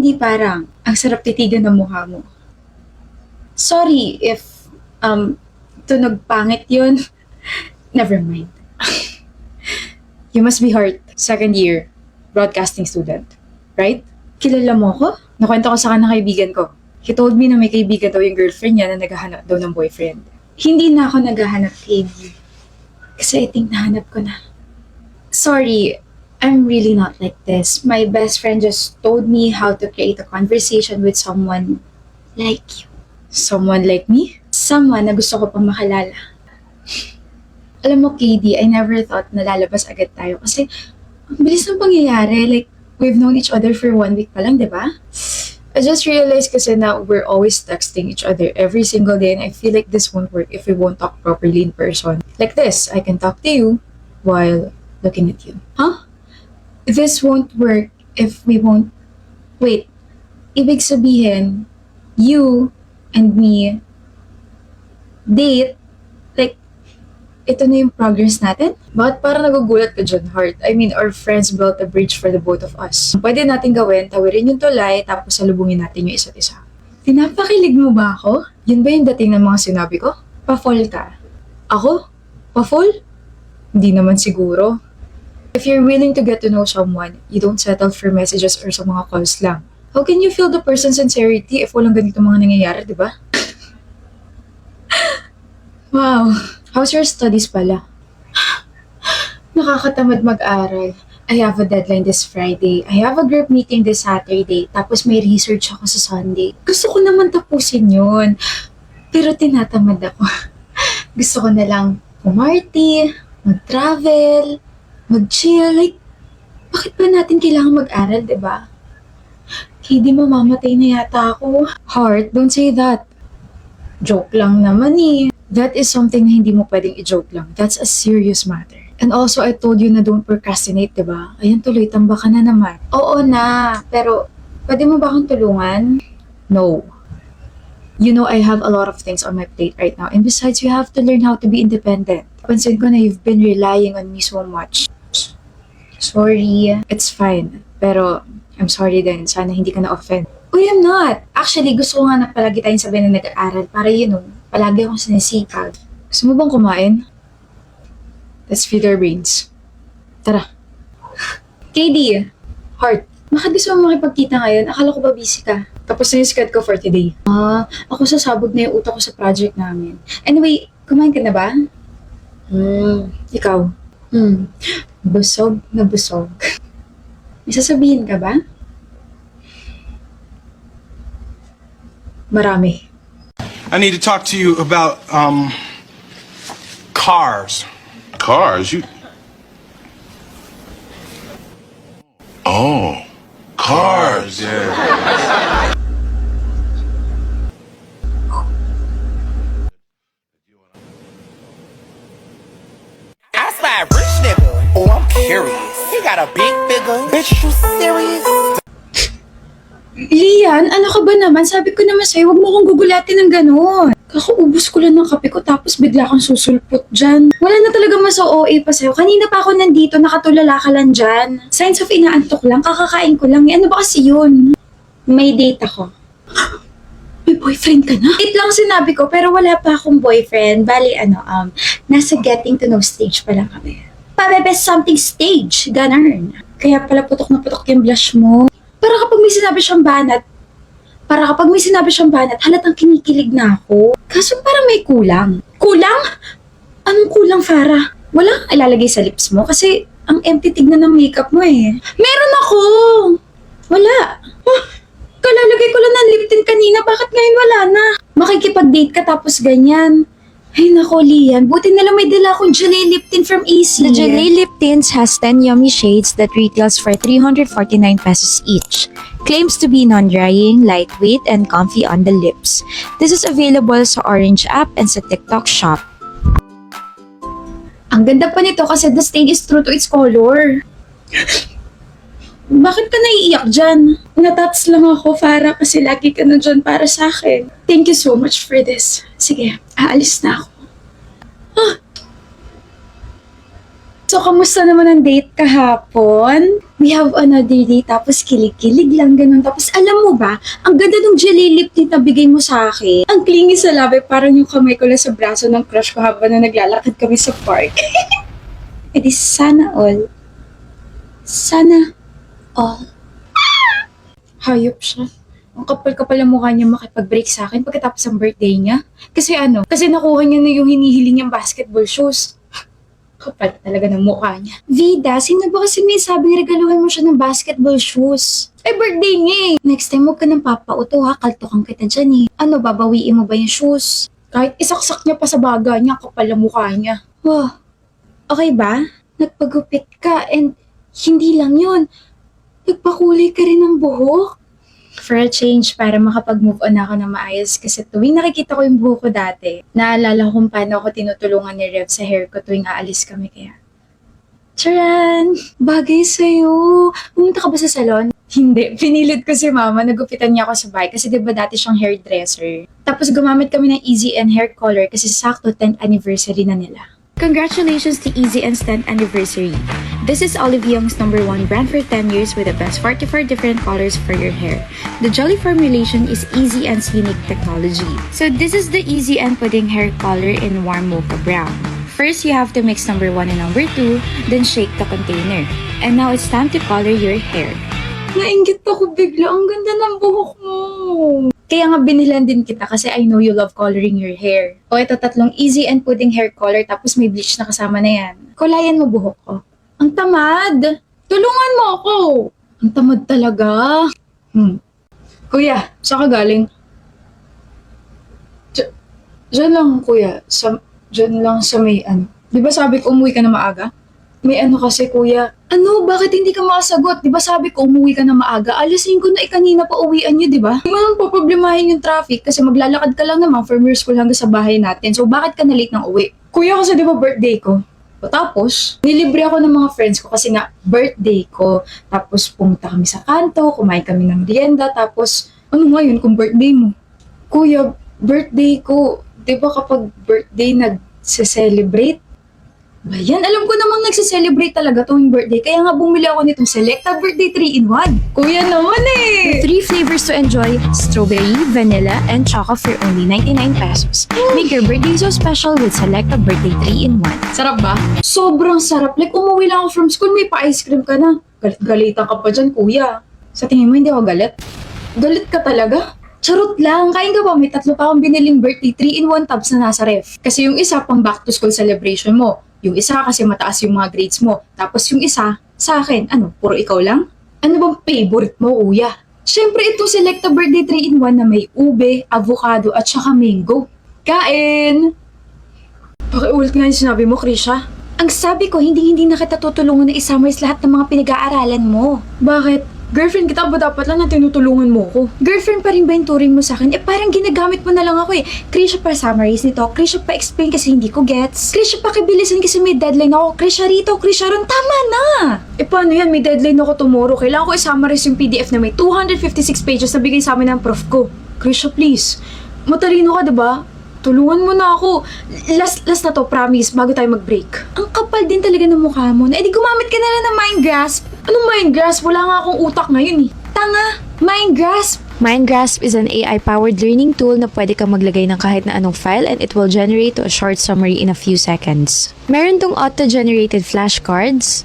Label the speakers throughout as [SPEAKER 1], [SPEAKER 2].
[SPEAKER 1] Hindi parang, ang sarap titigan ng mukha mo. Sorry if, tunog pangit yun. Never mind. You must be Heart, second year, broadcasting student, right? Kilala mo ko? Nakwento ko sa kanya ng kaibigan ko. He told me na may kaibigan daw yung girlfriend niya na naghahanap daw ng boyfriend. Hindi na ako naghahanap, KB. Kasi I think nahanap ko na. Sorry, I'm really not like this. My best friend just told me how to create a conversation with someone like you. Someone like me? Someone na gusto ko pang makalala. Alam mo, KD, I never thought na lalabas agad tayo kasi ang bilis ng pangyayari. Like, we've known each other for 1 week pa lang, di ba? I just realized kasi na we're always texting each other every single day and I feel like this won't work if we won't talk properly in person. Like this, I can talk to you while looking at you. Huh? This won't work if we won't... Wait, ibig sabihin, you and me date, like, ito na yung progress natin? Bakit parang nagugulat ka dyan, Heart? I mean, our friends built a bridge for the both of us. Pwede natin gawin, tawirin yung tulay, tapos salubungin natin yung isa't isa. Pinapakilig mo ba ako? Yun ba yung dating ng mga sinabi ko? Pa-fall ka. Ako? Pa-fall? Hindi naman siguro. If you're willing to get to know someone, you don't settle for messages or sa mga calls lang. How can you feel the person's sincerity if walang ganito mga nangyayari, di ba? Wow. How's your studies pala? Nakakatamad mag-aral. I have a deadline this Friday. I have a group meeting this Saturday. Tapos may research ako sa Sunday. Gusto ko naman tapusin yun. Pero tinatamad ako. Gusto ko na lang pumarty, mag-travel, mag-chill. Like, bakit ba natin kailangan mag-aral, diba? Hindi mamamatay na yata ako. Heart, don't say that. Joke lang naman eh. That is something na hindi mo pwedeng i-joke lang. That's a serious matter. And also, I told you na don't procrastinate, diba? Ayan tuloy, tamba ka na naman. Oo na, pero pwede mo ba akong tulungan? No. You know, I have a lot of things on my plate right now. And besides, you have to learn how to be independent. Pansin ko na you've been relying on me so much. Sorry. It's fine. Pero, I'm sorry din. Sana hindi ka na-offend. Uy, I'm not. Actually, gusto ko nga na palagi tayong sabi na nag-aaral para palagi akong sinisipag. Gusto mo bang kumain? Let's feed our brains. Tara. KD, Heart, bakit gusto mo makipagkita ngayon? Akala ko ba busy ka? Tapos na yung schedule ko for today. Ako sasabog na yung utak ko sa project namin. Anyway, kumain ka na ba? Ikaw? Busog na busog. May sasabihin ka ba? Marami.
[SPEAKER 2] I need to talk to you about, cars.
[SPEAKER 3] Cars? Oh, cars.
[SPEAKER 2] Yeah.
[SPEAKER 4] I spy a rich nigga. Oh, I'm curious. He got a big figure. Bitch, you serious?
[SPEAKER 1] Lian, ano ka ba naman? Sabi ko naman sa'yo, huwag mo akong gugulatin ng gano'n. Kakaubos ko lang ng kape ko tapos bigla kang susulpot dyan. Wala na talaga OA pa sa'yo. Kanina pa ako nandito, nakatulala ka lang dyan. Signs of inaantok lang, kakakain ko lang. Ano ba kasi yun? May date ako. May boyfriend ka na? Date lang sinabi ko, pero wala pa akong boyfriend. Bali, nasa getting to know stage pa lang kami. Pabebes something stage, ganun. Kaya pala putok na putok yung blush mo. Para kapag may sinabi siyang banat, halatang kinikilig na ako. Kaso parang may kulang. Kulang? Anong kulang, Farah? Walang ilalagay sa lips mo kasi ang empty tignan ng makeup mo eh. Meron ako! Wala. Kalalagay ko lang ng lip tint kanina, bakit ngayon wala na? Makikipag-date ka tapos ganyan. Ay nako, Lian, buti na lang may dala akong Gelée lip tint from AC.
[SPEAKER 5] The Gelée lip tints has 10 yummy shades that retails for 349 pesos each. Claims to be non-drying, lightweight, and comfy on the lips. This is available sa Orange app and sa TikTok shop.
[SPEAKER 1] Ang ganda pa nito kasi the stain is true to its color. Bakit ka naiiyak dyan? Natats lang ako, Farah, kasi lagi ka na dyan para sa akin. Thank you so much for this. Sige, aalis na ako. So, kamusta naman ang date kahapon? We have another date, tapos kilig-kilig lang, ganun. Tapos, alam mo ba, ang ganda ng jelly lip tint na bigay mo sa akin. Ang clingy sa labi, parang yung kamay ko lang sa braso ng crush ko habang na naglalakad kami sa park. E di sana all. Sana all. Hayop siya. Ang kapal-kapal ang mukha niya makipag-break sa akin pagkatapos ng birthday niya. Kasi kasi nakuha niya na yung hinihiling niyang basketball shoes. Kapal talaga ng mukha niya. Vida, sino ba kasi may sabing regaluhan mo siya ng basketball shoes? Ay, birthday niya eh. Next time huwag ka nang papauto ha, kaltokan kita dyan eh. Ano, babawiin mo ba yung shoes? Kahit isaksak niya pa sa baga niya, kapal ang mukha niya. Wow, okay ba? Nagpagupit ka and hindi lang yun. Nagpakulay ka rin ng buhok. For a change, para makapag-move on ako na maayos kasi tuwing nakikita ko yung buhok ko dati, naalala ko kung paano ako tinutulungan ni Rev sa hair ko tuwing aalis kami kaya. Charan! Bagay sa'yo! Pumunta ka ba sa salon? Hindi. Pinilit ko si mama. Nagupitan niya ako sa bahay kasi diba dati siyang hairdresser. Tapos gumamit kami ng Easy and hair color kasi sakto 10th anniversary na nila. Congratulations to Easy N's 10th anniversary. This is Olive Young's #1 brand for 10 years with the best 44 different colors for your hair. The Jolly formulation is Easy N's unique technology. So this is the Easy N pudding hair color in warm mocha brown. First, you have to mix #1 and #2, then shake the container. And now it's time to color your hair. Nainggit ako bigla. Ang ganda ng buhok mo. Kaya nga binilan din kita kasi I know you love coloring your hair. O ito 3 Easy and pudding hair color tapos may bleach na kasama na yan. Kulayan mo buhok ko. Ang tamad! Tulungan mo ako! Ang tamad talaga. Kuya, saan ka galing? Diyan lang, kuya. Diyan lang sa may Di ba sabi ko umuwi ka na maaga? May kasi, kuya. Ano? Bakit hindi ka makasagot? Di ba sabi ko umuwi ka na maaga? Alisin ko na kanina pa uwian niyo, di ba? Hindi mo naman paproblemahin yung traffic kasi maglalakad ka lang naman from your school hanggang sa bahay natin. So, bakit ka na late ng uwi? Kuya, kasi di ba birthday ko? O tapos, nilibre ako ng mga friends ko kasi nga birthday ko. Tapos, pumunta kami sa kanto, kumain kami ng merienda. Tapos, ano ngayon kung birthday mo? Kuya, birthday ko. Di ba kapag birthday nagse-celebrate? Ba yan? Alam ko namang nagse-celebrate talaga tuwing birthday. Kaya nga bumili ako nitong Selecta Birthday 3-in-1. Kuya naman eh!
[SPEAKER 5] 3 flavors to enjoy: strawberry, vanilla, and choco for only 99 pesos. Make your birthday so special with Selecta Birthday 3-in-1.
[SPEAKER 1] Sarap ba? Sobrang sarap. Like, umuwi lang ako from school, may pa-ice cream ka na. Galit-galitan ka pa dyan, kuya. Sa tingin mo, hindi ako galit? Galit ka talaga? Charot lang. Kain ka ba? May 3 pa akong biniling birthday 3-in-1 tubs na nasa ref. Kasi yung isa pang back to school celebration mo. Yung isa kasi mataas yung mga grades mo. Tapos yung isa, sa akin, puro ikaw lang? Ano bang favorite mo, kuya? Siyempre ito Selecta Birthday 3-in-1 na may ube, avocado at saka mango. Kain! Pakiulit nga yung sinabi mo, Krisha. Ang sabi ko, hindi na kita tutulungan na i-summarize lahat ng mga pinag-aaralan mo. Bakit? Girlfriend kita ba dapat lang na tinutulungan mo ko? Girlfriend pa rin ba yung turing mo sa akin? Parang ginagamit mo na lang ako eh. Krisha pa summarize nito. Krisha pa explain kasi hindi ko gets. Krisha pa kibilisan kasi may deadline ako. Krisha rito, Krisha ron. Tama na! Paano yan? May deadline ako tomorrow. Kailangan ko i-summarize yung PDF na may 256 pages na bigay sa amin ng prof ko. Krisha, please. Matalino ka, diba? Tulungan mo na ako. Last na to, promise, bago tayo mag-break. Ang kapal din talaga ng mukha mo. Di gumamit ka na lang ng mind grasp. Anong mind grasp? Wala nga akong utak ngayon eh. Tanga! Mind grasp!
[SPEAKER 5] MindGrasp is an AI-powered learning tool na pwede kang maglagay ng kahit na anong file and it will generate a short summary in a few seconds. Meron tong auto-generated flashcards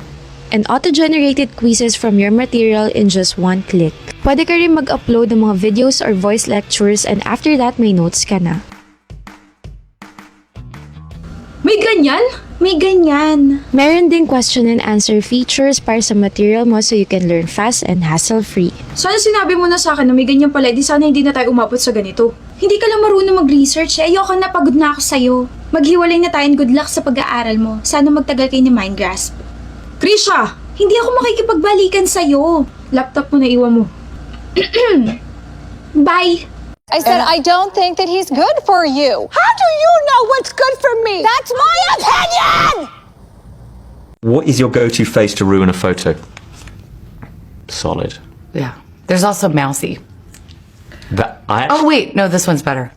[SPEAKER 5] and auto-generated quizzes from your material in just one click. Pwede ka rin mag-upload ng mga videos or voice lectures and after that, may notes ka na.
[SPEAKER 1] May ganyan? May ganyan.
[SPEAKER 5] Meron ding question and answer features para sa material mo so you can learn fast and hassle-free.
[SPEAKER 1] Sana sinabi mo na sa akin na may ganyan pala, di sana hindi na tayo umabot sa ganito. Hindi ka lang marunong mag-research eh. Ayoko na, pagod na ako sa'yo. Maghiwalay na tayo and good luck sa pag-aaral mo. Sana magtagal kayo ni MindGrasp. Krisha! Hindi ako makikipagbalikan sa'yo. Laptop mo na iwan mo. Bye!
[SPEAKER 6] I said, I don't think that he's good for you. How do you know what's good for me? That's my opinion!
[SPEAKER 7] What is your go-to face to ruin a photo? Solid.
[SPEAKER 8] Yeah. There's also mousy. Oh, wait. No, this one's better.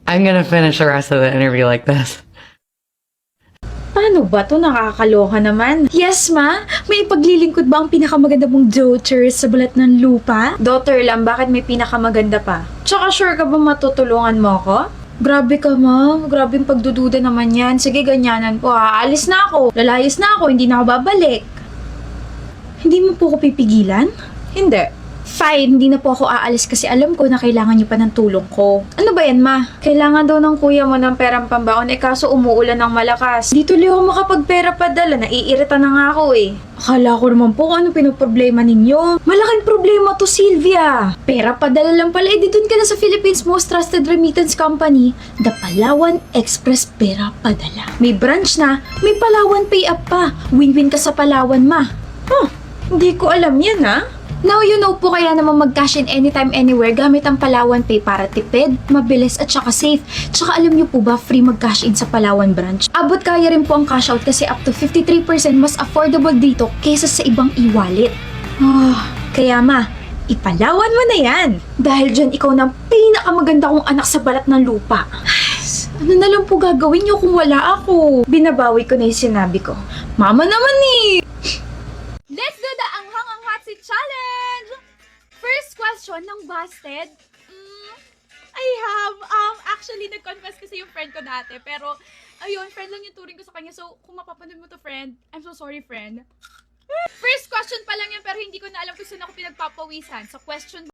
[SPEAKER 8] I'm going to finish the rest of the interview like this.
[SPEAKER 1] Paano ba to? Nakakaloka naman. Yes, ma? May ipaglilingkod ba ang pinakamaganda mong daughter sa balat ng lupa? Daughter lang, bakit may pinakamaganda pa? Tsaka sure ka ba matutulungan mo ako? Grabe ka, ma. Grabe yung pagdududa naman yan. Sige, ganyanan ko ha. Alis na ako. Lalayas na ako. Hindi na ako babalik. Hindi mo po ako pipigilan? Hindi. Fine, hindi na po ako aalis kasi alam ko na kailangan niyo pa ng tulong ko. Ano ba yan, ma? Kailangan daw ng kuya mo ng perang pambaon kaso umuulan ng malakas. Di tuloy ako makapagpera padala, naiirita na nga ako eh. Akala ko naman po kung ano pinoproblema ninyo. Malaking problema to, Sylvia. Pera padala lang pala, di dun ka na sa Philippines' most trusted remittance company, the Palawan Express Pera Padala. May branch na, may Palawan Pay Up pa. Win-win ka sa Palawan, ma. Hindi ko alam yan, ha? Now you know po kaya naman mag-cash in anytime, anywhere gamit ang Palawan Pay para tipid, mabilis at saka safe. Tsaka alam niyo po ba, free mag-cash in sa Palawan branch? Abot kaya rin po ang cash out kasi up to 53% mas affordable dito kaysa sa ibang e-wallet. Kaya ma, ipalawan mo na yan. Dahil dyan ikaw na ang pinakamaganda kong anak sa balat ng lupa. Ano na lang po gagawin niyo kung wala ako? Binabawi ko na yung sinabi ko. Mama naman eh! Let's do the Anghang Ang Hot Seat Challenge! First question ng Busted. I have, actually, nag-confess kasi yung friend ko dati. Pero, ayun, friend lang yung turing ko sa kanya. So, kung mapapanood mo to, friend, I'm so sorry, friend. First question pa lang yan, pero hindi ko na alam kung saan ako pinagpapawisan. So, question